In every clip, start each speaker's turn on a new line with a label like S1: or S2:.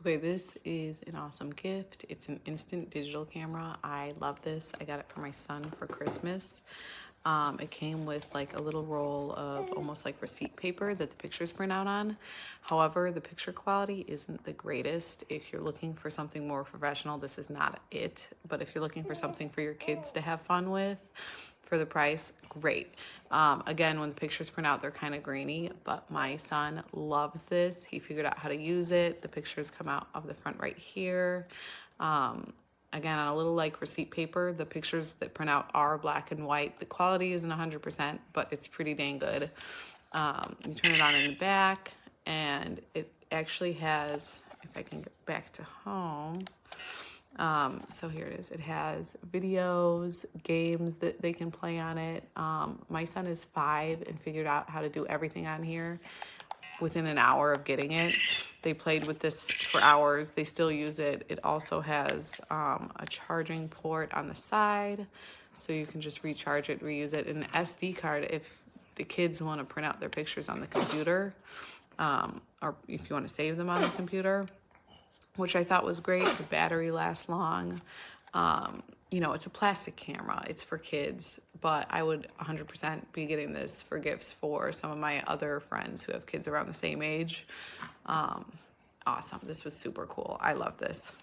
S1: Okay, this is an awesome gift. It's an instant digital camera. I love this. I got it for my son for Christmas. It came with like a little roll of almost like receipt paper that the pictures print out on. However, the picture quality isn't the greatest. If you're looking for something more professional, this is not it. But if you're looking for something for your kids to have fun with, for the price, great. Again, when the pictures print out, they're kind of grainy, but my son loves this. He figured out how to use it. The pictures come out of the front right here. Again, on a little like receipt paper, the pictures that print out are black and white. The quality isn't 100%, but it's pretty dang good. You turn it on in the back, and it actually has, if I can get back to home, so here it is. It has videos, games that they can play on it. My son is 5 and figured out how to do everything on here within an hour of getting it. They played with this for hours. They still use it. It also has a charging port on the side, so you can just recharge it, reuse it. And an SD card if the kids want to print out their pictures on the computer, or if you want to save them on the computer, which I thought was great. The battery lasts long. You know, it's a plastic camera. It's for kids, but I would 100% be getting this for gifts for some of my other friends who have kids around the same age. Awesome. This was super cool. I love this.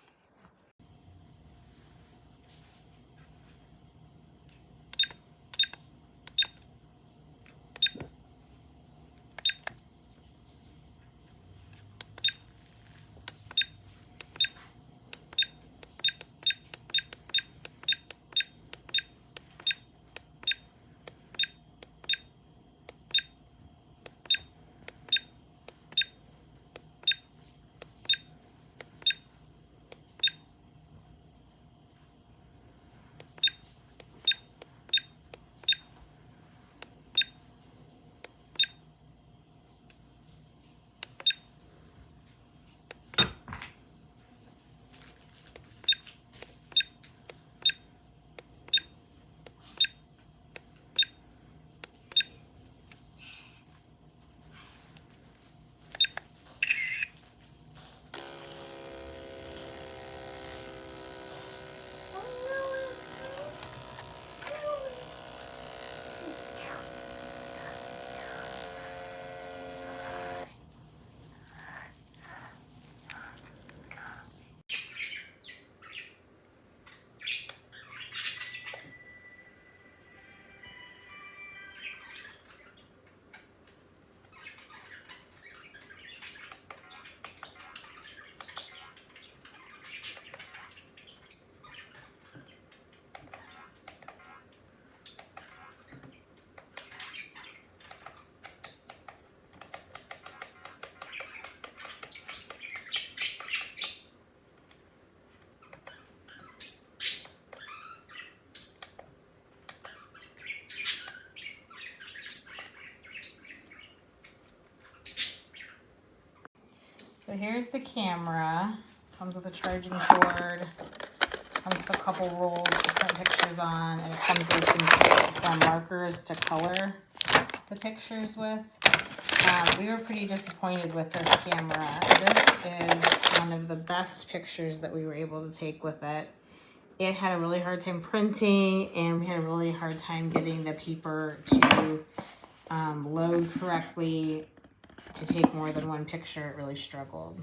S2: So here's the camera. Comes with a charging cord. Comes with a couple rolls to print pictures on, and it comes with some markers to color the pictures with. We were pretty disappointed with this camera. This is one of the best pictures that we were able to take with it. It had a really hard time printing, and we had a really hard time getting the paper to load correctly. To take more than one picture, it really struggled.